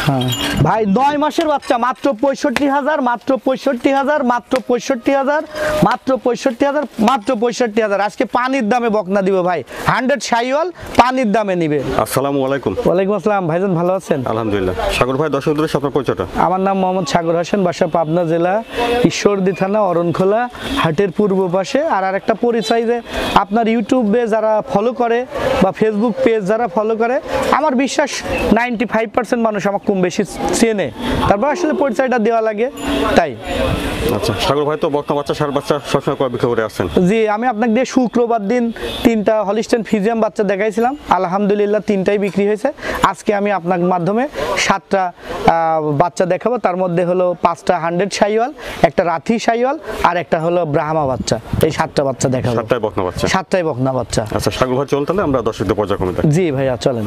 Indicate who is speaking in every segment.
Speaker 1: হ্যাঁ ভাই 9 মাসের বাচ্চা মাত্র 65,000, মাত্র 65,000, মাত্র 65,000, মাত্র 65,000, মাত্র 65,000। আজকে পানির দামে বকনা দিব ভাই, 100 শাইওয়াল পানির দামে নিবে।
Speaker 2: আসসালামু আলাইকুম।
Speaker 1: ওয়ালাইকুম আসসালাম ভাইজান, ভালো আছেন?
Speaker 2: আলহামদুলিল্লাহ। সাগর ভাই, দর্শকদের আপনার পরিচয়টা?
Speaker 1: আমার নাম মোহাম্মদ সাগর হোসেন, বাসা পাবনা জেলা ঈশ্বরদী থানা অরণখোলা হাটের পূর্ব পাশে। আর আরেকটা পরিচয় যে আপনার ইউটিউবে যারা ফলো করে বা ফেসবুক পেজ যারা ফলো করে, আমার বিশ্বাস 95% মানুষ আমাকে কম বেশি চেনে, তারপর আসলে পরিচয়টা দেওয়া লাগে তাই।
Speaker 2: আচ্ছা সাগর ভাই, তো বকনা বাচ্চা ষাঁড় বাচ্চা সবসময় কয় বিক্রি করে আসছেন?
Speaker 1: জি, আমি আপনাকে দিয়ে শুক্রবার দিন 3টা হলিস্টেইন ফ্রিজিয়ান বাচ্চা দেখাইছিলাম, আলহামদুলিল্লাহ 3টাই বিক্রি হয়েছে। আজকে আমি আপনার মাধ্যমে 7টা বাচ্চা দেখাবো, তার মধ্যে হলো 5টা 100 শাইওয়াল, একটা রাথি শাইওয়াল আর একটা হলো ব্রাহ্মা বাচ্চা। এই 7টা বাচ্চা দেখাবো।
Speaker 2: 7টাই বকনা বাচ্চা? 7টাই
Speaker 1: বকনা বাচ্চা।
Speaker 2: আচ্ছা সাগর ভাই, চলুন তাহলে আমরা দর্শকদের পর্যায়ক্রমে দেখি।
Speaker 1: জি ভাইয়া চলেন।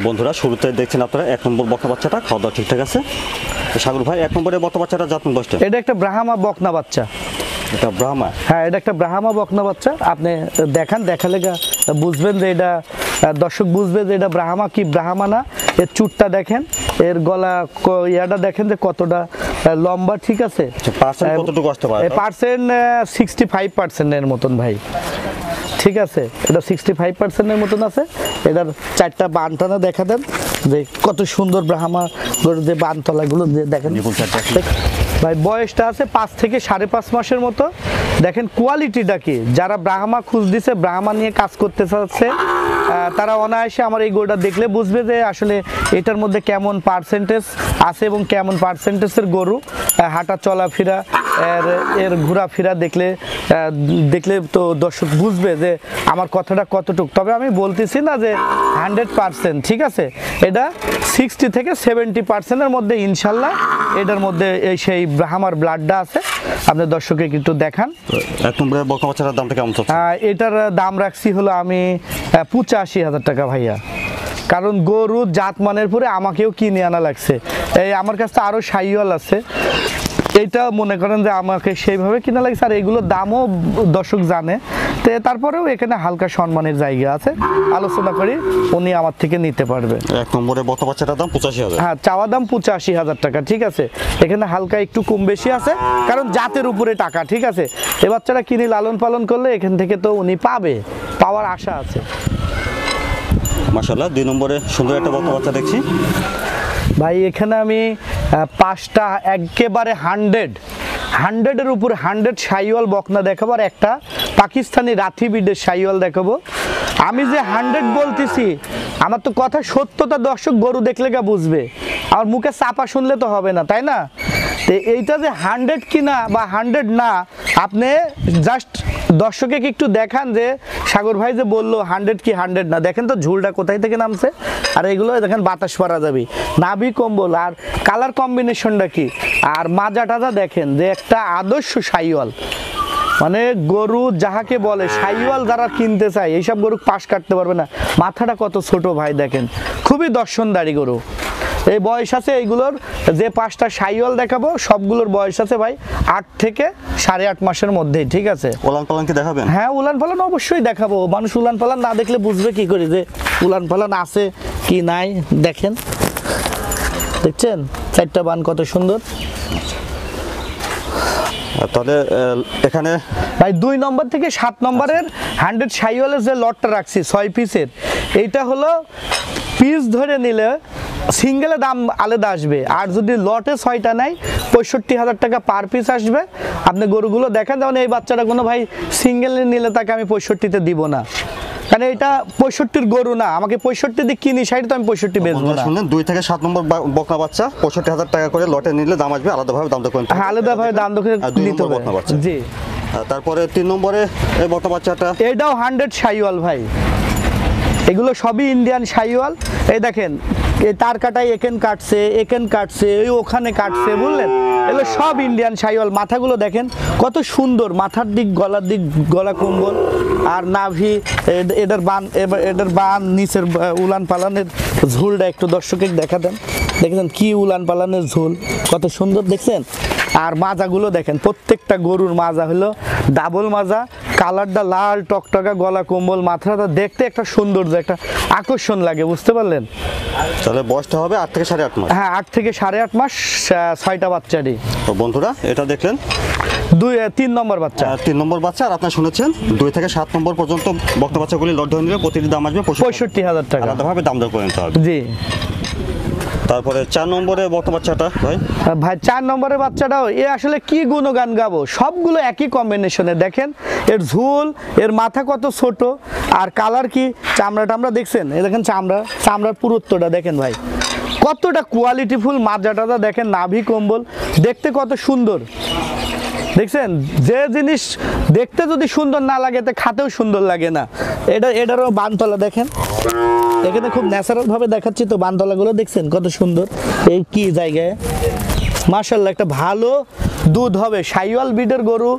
Speaker 2: বন্ধুরা, শুরুতে দেখছেন আপনারা 1 নম্বর বকনা বাচ্চাটা, খাওয়া দাওয়া ঠিকঠাক আছে? সাগর ভাই, 1 নম্বরের বকনা বাচ্চাটা জাত বয়সটা?
Speaker 1: এটা একটা ব্রাহ্মা বকনা বাচ্চা।
Speaker 2: এটা ব্রাহ্মা?
Speaker 1: হ্যাঁ, এটা একটা ব্রাহ্মা বকনা বাচ্চা। আপনি দেখালে বুঝবেন যে এটা, দর্শক বুঝবে যে এটা ব্রাহ্মা কি ব্রাহ্মা না। এর চুটটা দেখেন, এর গলা ইয়াটা দেখেন যে কতটা লম্বা, ঠিক আছে?
Speaker 2: পার্সেন্ট কতটুকু আসতে পারে?
Speaker 1: পার্সেন্ট 65% এর মতন ভাই, ঠিক আছে? এটা 65% এর মতন আছে। এটার 4টা বানটানা দেখা দেন যে কত সুন্দর ব্রাহ্মা গরুর যে বানতলাগুলো দেখেন ভাই। বয়সটা আছে 5 থেকে 5.5 মাসের মতো। দেখেন কোয়ালিটিটা কি, যারা ব্রাহ্মা খুঁজ দিছে, ব্রাহ্মা নিয়ে কাজ করতে চাচ্ছে, তারা অনায়াসে আমার এই গরুটা দেখলে বুঝবে যে আসলে এটার মধ্যে কেমন পার্সেন্টেজ আছে এবং কেমন পার্সেন্টেজের গরু। হাঁটা চলাফেরা, এর ঘোরাফেরা দেখলে তো দর্শক বুঝবে যে আমার কথাটা কতটুক। তবে আমি বলতেছি না যে 100%, ঠিক আছে? এটা 60 থেকে 70%-এর মধ্যে ইনশাল্লাহ এটার মধ্যে সেই ব্রাহ্মার ব্লাডটা আছে। আপনি দর্শকে একটু দেখান।
Speaker 2: 1 নম্বরের বকনা বাচ্চাটার দামটা কেমন চলছে?
Speaker 1: এটার দাম রাখছি হলো আমি 85,000 টাকা ভাইয়া, কারণ গরু জাত মানের পরে আমাকেও কিনে আনা লাগছে। এই আমার কাছে আরও শাইওয়াল আছে, এইটা মনে করেন যে আমাকে সেইভাবে কিনা লাগছে। আর এগুলোর দামও দর্শক জানে, তো তারপরেও এখানে হালকা সম্মানের জায়গা আছে, আলোচনা করি উনি আমার থেকে নিতে পারবে।
Speaker 2: 1 নম্বরের বকনা বাচ্চাটার দাম 85,000?
Speaker 1: হ্যাঁ, চাওয়া দাম 85,000 টাকা, ঠিক আছে? এখানে হালকা একটু কম বেশি আছে, কারণ জাতের উপরে টাকা, ঠিক আছে? এ বাচ্চাটা কিনে লালন পালন করলে এখান থেকে তো উনি পাওয়ার আশা আছে।
Speaker 2: মাশাআল্লাহ, 2 নম্বরে সুন্দর একটা বকনা বাচ্চা দেখছি
Speaker 1: ভাই। এখানে আমি 5টা একেবারে 100-এর উপর 100 শাইওয়াল বকনা দেখাবো, আর একটা পাকিস্তানি রাথি বিডের শাইওয়াল দেখাবো। আমি যে 100 বলতেছি, আমার তো কথা সত্যতা দর্শক গরু দেখলে বুঝবে, আমার মুখে চাপা শুনলে তো হবে না, তাই না? তো এইটা যে 100 কিনা বা 100 না, আপনি জাস্ট দর্শকে একটু দেখান যে সাগর ভাই যে বললো 100 কি 100 না। দেখেন তো ঝুলটা কোথায় থেকে নামছে, আর এগুলো দেখেন বাতাস পরা যাবে, নাভি কম্বল আর কালার কম্বিনেশনটা কি, আর মাজা টাজা দেখেন যে একটা আদর্শ শাইওয়াল। মানে গরু যাহাকে বলে শাইওয়াল যারা কিনতে চায়, এইসব গরু পাশ কাটতে পারবে না। মাথাটা কত ছোট ভাই দেখেন, খুবই দর্শনদারি গরু। এই বয়স আছে এইগুলোর, যে 5টা শাইওয়াল দেখাবো সবগুলোর বয়স আছে ভাই 8 থেকে 8.5 মাসের মধ্যেই, ঠিক আছে?
Speaker 2: উলান পালান কি দেখাবেন?
Speaker 1: হ্যাঁ, উলান পালান অবশ্যই দেখাবো। মানুষ উলান পালান না দেখলে বুঝবে কি করে যে উলান পালান আছে কি নাই। দেখেন, দেখছেন 4টা বান কত সুন্দর।
Speaker 2: তাহলে এখানে
Speaker 1: ভাই 2 নম্বর থেকে 7 নম্বরের 100 শাইওয়ালের যে লটটা রাখছি 6 পিসের, এইটা হলো পিস ধরে নিলে সিঙ্গেলে দাম আলাদা আসবে, আর যদি লটে 6টা নেয় 65,000 টাকা পার পিস আসবে। আপনি গরুগুলো দেখেন, যেমন এই বাচ্চাটা কোনো ভাই সিঙ্গেলে নিলে তাকে আমি 65-তে দিব না, কারণ এটা 65-র গরু না। আমাকে 65 দিয়ে কিনি, সাইড তো আমি 65 বেচবো না।
Speaker 2: শুনলেন, 2 থেকে 7 নম্বর বকনা বাচ্চা 65,000 টাকা করে লটে নিলে দাম আসবে, আলাদাভাবে দাম দর
Speaker 1: হ্যাঁ, আলাদাভাবে দাম দর নিতে হবে। জি,
Speaker 2: তারপরে 3 নম্বরে এই বকনা বাচ্চাটা,
Speaker 1: এটাও 100 শাইওয়াল ভাই। এগুলো সবই ইন্ডিয়ান শাইওয়াল। এই দেখেন, এই তার কাটাই এখান কাটছে, এই ওখানে কাটছে, বুঝলেন? এগুলো সব ইন্ডিয়ান শাইওয়াল। মাথাগুলো দেখেন কত সুন্দর, মাথার দিক, গলার দিক, গলা কম্বল আর নাভি, এটার বান নিচের উলান পালানের ঝুলটা একটু দর্শকে দেখা দেন। দেখেন কি উলান পালানের ঝুল, কত সুন্দর দেখছেন। আর মাজাগুলো দেখেন, প্রত্যেকটা গরুর মাজা হলো ডাবল মাজা, কালারটা লাল টকটকা, গলা কম্বল, মাথাটা দেখতে একটা সৌন্দর্য, একটা আকর্ষণ লাগে, বুঝতে পারলেন?
Speaker 2: তাহলে বয়সটা হবে 8 থেকে 8.5 মাস।
Speaker 1: হ্যাঁ, 8 থেকে 8.5 মাস, 6টা বাচ্চারই।
Speaker 2: তো বন্ধুরা এটা দেখলেন
Speaker 1: 3 নম্বর বাচ্চা।
Speaker 2: 3 নম্বর বাচ্চা। আর আপনারা শুনেছেন 2 থেকে 7 নম্বর পর্যন্ত বক্তা বাচ্চাগুলি লট ধরে নিলে প্রতিটি দাম আসবে
Speaker 1: 65,000 টাকা।
Speaker 2: আলাদাভাবে দাম দর করে নিতে হবে।
Speaker 1: জি
Speaker 2: তারপরে 4 নম্বরে বক্তা বাচ্চাটা ভাই,
Speaker 1: ভাই 4 নম্বরের বাচ্চাটাও এ আসলে কি গুণগান গাবো, সবগুলো একই কম্বিনেশনে। দেখেন এর ঝুল, এর মাথা কত ছোট, আর কালার কি, চামড়াটা আমরা দেখছেন, এ দেখেন চামড়ার পুরুত্বটা দেখেন ভাই, কতটা কোয়ালিটিফুল। মাজাটা দেখেন, নাভি কম্বল দেখতে কত সুন্দর, দেখছেন? যে জিনিস দেখতে যদি সুন্দর না লাগে তা খাতেও সুন্দর লাগে না। এটারও বানতলা দেখেন, এখানে খুব ন্যাচারাল ভাবে দেখাচ্ছি তো, বানতলাগুলো দেখছেন কত সুন্দর। এই কি জায়গায়, মাশাআল্লাহ, একটা ভালো দুধ হবে। শাহিওয়াল ব্রিডের গরু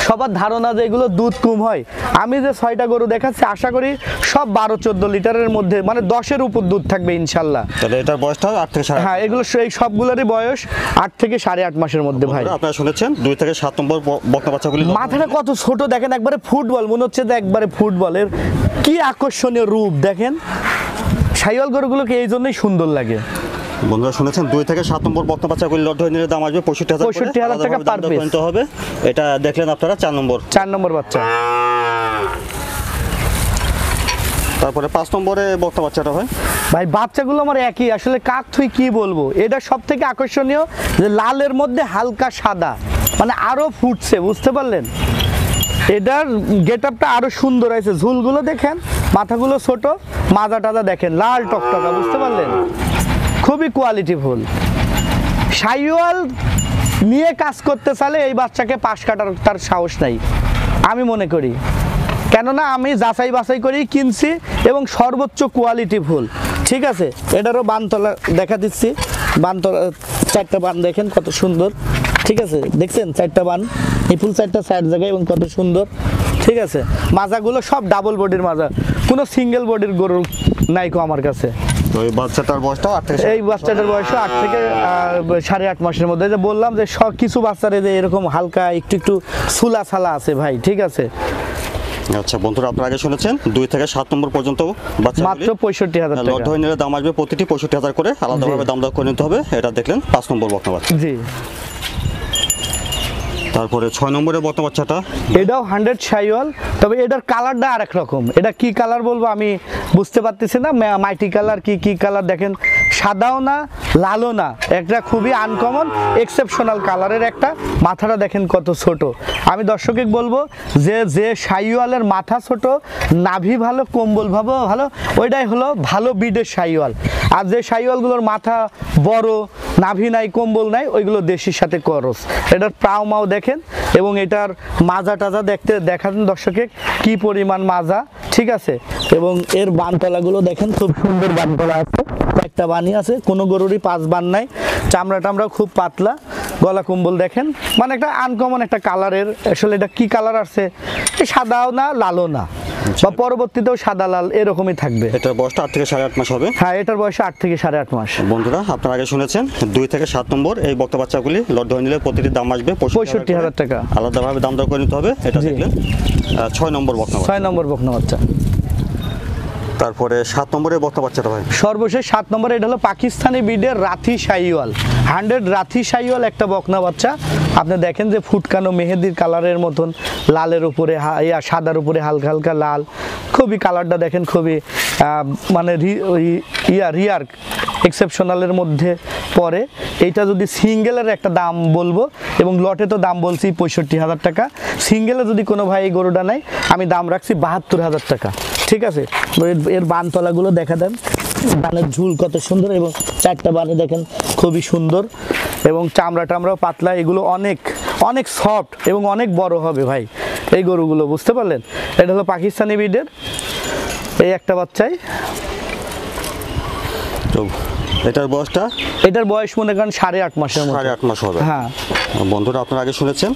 Speaker 1: সবার ধারণা যে এগুলো দুধ কম হয়। আমি যে 6টা গরু দেখাচ্ছি আশা করি সব 12-14 লিটারের মধ্যে, মানে 10-এর উপর দুধ থাকবে ইনশাল্লাহ।
Speaker 2: তাহলে এটার বয়সটা 8 থেকে 8.5।
Speaker 1: হ্যাঁ, এগুলো এই সবগুলোরই বয়স 8 থেকে 8.5 মাসের মধ্যে ভাই।
Speaker 2: আপনারা শুনেছেন 2 থেকে 7 নম্বর বক্তা বাচ্চাগুলি
Speaker 1: মাথাটা কত ছোট দেখেন, একবারে ফুটবল মনে হচ্ছে যে, একবারে ফুটবলের কি আকর্ষণীয় রূপ দেখেন। শাহিওয়াল গরুগুলোকে এই জন্যই সুন্দর লাগে।
Speaker 2: বন্ধুরা শুনেছেন 2 থেকে 7 নম্বর বক্তা বাচ্চাগুলি লট ধরে নিলে দাম আসবে
Speaker 1: 65,000 টাকা পার পিস
Speaker 2: হবে। এটা দেখলেন আপনারা 4 নম্বর
Speaker 1: বাচ্চা।
Speaker 2: তারপরে 5 নম্বরে বক্তা বাচ্চাটা হয়
Speaker 1: ভাই, বাচ্চাগুলো আমার একই, আসলে কাক থুই কি বলবো। এটা সব থেকে আকর্ষণীয় যে লালের মধ্যে হালকা সাদা, মানে আরো ফুটছে, বুঝতে পারলেন? এটার গেট আপটা আরো সুন্দর আছে, ঝুলগুলো দেখেন, মাথাগুলো ছোট, মাজা টাজা দেখেন লাল টকটকা, বুঝতে পারলেন? খুবই কোয়ালিটিফুল। শাহিওয়াল নিয়ে কাজ করতে চাইলে এই বাচ্চাকে পাশ কাটার তার সাহস নাই আমি মনে করি, কেননা আমি যাচাই বাছাই করেই কিনছি এবং সর্বোচ্চ কোয়ালিটিফুল। ঠিক আছে, এটারও বানতলা দেখা দিচ্ছি, বানতলা 4টা বান দেখেন কত সুন্দর। ঠিক আছে, দেখছেন 4টা বান, নিপুল 4টা সাইড জায়গায় এবং কত সুন্দর। ঠিক আছে, মাজাগুলো সব ডাবল বডির মাজা, কোনো সিঙ্গেল বডির গরু নাই কো আমার কাছে।
Speaker 2: তো এই বাচ্চাটার বয়সটা 8 থেকে
Speaker 1: এই বাচ্চাটার বয়স 8 থেকে 8.5 মাসের মধ্যে। যে বললাম যে সব কিছু বাচ্চারে যে এরকম হালকা একটু সুলা সালা আছে ভাই। ঠিক আছে,
Speaker 2: আচ্ছা বন্ধুরা আপনারা আগে শুনেছেন 2 থেকে 7 নম্বর পর্যন্ত বাচ্চা
Speaker 1: মাত্র 65,000
Speaker 2: লট
Speaker 1: টাকা।
Speaker 2: ধরে নিলে দাম আসবে প্রতিটি 65,000 করে, আলাদাভাবে দাম দর করে নিতে হবে। এটা দেখলেন 5 নম্বর বক্তা বাচ্চা।
Speaker 1: জি,
Speaker 2: তারপরে 6 নম্বরে বক্তা বাচ্চাটা,
Speaker 1: এটাও 100 শাহিওয়াল, তবে এটার কালারটা আরেক রকম। এটা কি কালার বলবো আমি বুঝতে পারতেছি না, মাইটি কালার কি কালার দেখেন, সাদাও না লালও না, একটা খুবই আনকমন এক্সেপশনাল কালারের একটা। মাথাটা দেখেন কত ছোট। আমি দর্শকে বলবো যে শাহিওয়ালের মাথা ছোট, নাভি ভালো, কম্বল ভালো, ওইটাই হলো ভালো ব্রিডের শাহিওয়াল। আর যে শাহিওয়ালগুলোর মাথা বড়, নাভি নাই, কম্বল নাই, ওইগুলো দেশির সাথে করস। এটার প্রাও মাও দেখেন এবং এটার মাজা টাজা দেখান দর্শকে কি পরিমাণ মাজা। ঠিক আছে, এবং এর বানতলাগুলো দেখেন খুব সুন্দর বানতলা আছে, একটা বানি আছে, কোনো গরুরই 5 বান নাই। চামড়া টামড়া খুব পাতলা, গলা কম্বল দেখেন, মানে একটা আনকমন একটা কালারের। আসলে এটা কি কালার আছে, সাদাও না লালও না, বা পরবর্তীতেও সাদা লাল এরকমই থাকবে।
Speaker 2: এটার বয়সটা 8 থেকে 8.5 মাস হবে।
Speaker 1: হ্যাঁ, এটার বয়স 8 থেকে 8.5 মাস।
Speaker 2: বন্ধুরা আপনারা আগে শুনেছেন 2 থেকে 7 নম্বর এই বক্তা বাচ্চাগুলি লট ধরে নিলে প্রতিটি দাম আসবে
Speaker 1: 65,000 টাকা,
Speaker 2: আলাদাভাবে দাম দর করে নিতে হবে। এটা দেখলেন 6 নম্বর বক্তা বাচ্চা।
Speaker 1: 6 নম্বর বকনা বাচ্চা।
Speaker 2: তারপরে 7 নম্বরে বক্তা বাচ্চাটা ভাই,
Speaker 1: সর্বশেষ 7 নম্বরে এটা হলো পাকিস্তানি ব্রিডের রাথি শাহিওয়াল, 100 রাথি শাহিওয়াল একটা বকনা বাচ্চা। আপনি দেখেন যে ফুটকানো মেহেদির কালারের মতন, লালের উপরে সাদার উপরে হালকা হালকা লাল, খুবই কালারটা দেখেন খুবই মানে রিয়ার এক্সেপশনালের মধ্যে পড়ে। এইটা যদি সিঙ্গেলের একটা দাম বলবো, এবং লটে তো দাম বলছি 65,000 টাকা, সিঙ্গেলে যদি কোনো ভাই এই গরুটা নেয় আমি দাম রাখছি 72,000 টাকা। ঠিক আছে, এর বানতলাগুলো দেখা দেন, বানের ঝুল কত সুন্দর, এবং 4টা বানে দেখেন খুবই সুন্দর, এবং চামড়া টামড়াও পাতলা। এগুলো অনেক সফট এবং অনেক বড় হবে ভাই এই গরুগুলো, বুঝতে পারলেন? এটা হলো পাকিস্তানি ব্রিডের এই একটা বাচ্চাই।
Speaker 2: তো এটার বয়সটা,
Speaker 1: এটার বয়স মনে করেন 8.5 মাসের মতো।
Speaker 2: 8.5 মাস হবে।
Speaker 1: হ্যাঁ
Speaker 2: বন্ধুরা আপনারা আগে শুনেছেন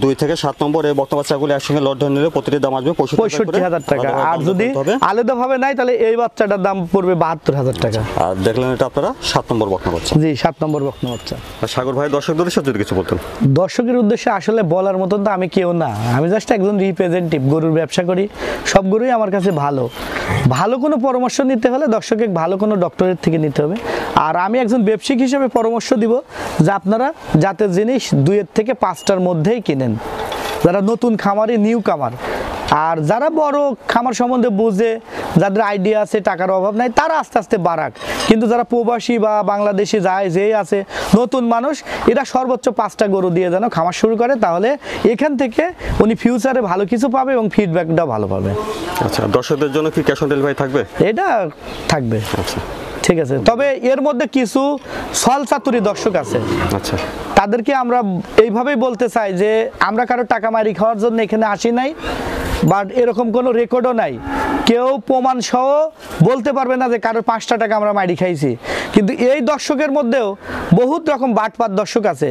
Speaker 2: 2 থেকে 7 নম্বর এই বক্তা বাচ্চাগুলো একসঙ্গে লট ধরে নিলে প্রতিটি দাম আসবে
Speaker 1: 65,000 টাকা। আর যদি আলাদাভাবে নাই তাহলে এই বাচ্চাটার দাম পড়বে 72,000 টাকা।
Speaker 2: আর দেখলেন এটা আপনারা 7 নম্বর বকনা বাচ্চা।
Speaker 1: জি 7 নম্বর বকনা বাচ্চা।
Speaker 2: আর সাগর ভাই দর্শকদের উদ্দেশ্যে যদি কিছু বলতেন।
Speaker 1: দর্শকের উদ্দেশ্যে আসলে বলার মতন তো আমি কেউ না, আমি জাস্ট একজন রিপ্রেজেন্টেটিভ, গরুর ব্যবসা করি, সব গরুই আমার কাছে ভালো। ভালো কোনো পরামর্শ নিতে হলে দর্শকে ভালো কোনো ডক্টরের থেকে নিতে হবে। আর আমি একজন ব্যবসায়িক হিসেবে পরামর্শ দিব যে আপনারা জাতের জিনিস 2 থেকে 5টার মধ্যেই কিনেন, যারা নতুন খামারি, নিউ কামার। আর যারা বড় খামার সম্বন্ধে বুঝে, যাদের আইডিয়া আছে, টাকার অভাব নাই, তারা আস্তে আস্তে বাড়াক। কিন্তু যারা প্রবাসী বা বাংলাদেশি যায় যেই আছে নতুন মানুষ, এরা সর্বোচ্চ 5টা গরু দিয়ে যেন খামার শুরু করে, তাহলে এখান থেকে উনি ফিউচারে ভালো কিছু পাবে এবং ফিডব্যাকটাও ভালো পাবে।
Speaker 2: আচ্ছা, দর্শকদের জন্য কি ক্যাশ অন ডেলিভারি থাকবে?
Speaker 1: এটা থাকবে।
Speaker 2: আচ্ছা
Speaker 1: ঠিক আছে, তবে এর মধ্যে কিছু সল চাতুরি দর্শক আছে,
Speaker 2: আচ্ছা,
Speaker 1: তাদেরকে আমরা এইভাবেই বলতে চাই যে আমরা কারো টাকা মারি খাওয়ার জন্য এখানে আসি নাই, বাট এরকম কোনো রেকর্ডও নাই। কেউ প্রমাণ সহ বলতে পারবে না যে কারোর 5টা টাকা আমরা মারি খাইছি। কিন্তু এই দর্শকের মধ্যেও বহুত রকম বাটপাত দর্শক আছে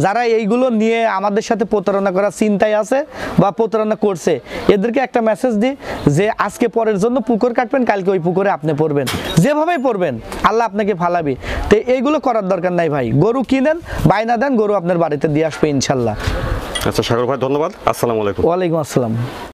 Speaker 1: যারা এইগুলো নিয়ে আমাদের সাথে প্রতারণা করার চিন্তায় আছে বা প্রতারণা করছে। এদেরকে একটা মেসেজ দিই যে আজকে পরের জন্য পুকুর কাটবেন, কালকে ওই পুকুরে আপনি পড়বেন, যেভাবেই পড়বেন আল্লাহ আপনাকে ফালাবি। তো এইগুলো করার দরকার নাই ভাই, গরু কিনেন, বায়না দেন, গরু আপনার বাড়িতে দিয়ে আসবে ইনশাল্লাহ।
Speaker 2: আচ্ছা সাগর ভাই ধন্যবাদ, আসসালামু আলাইকুম।
Speaker 1: ওয়ালাইকুম আসসালাম।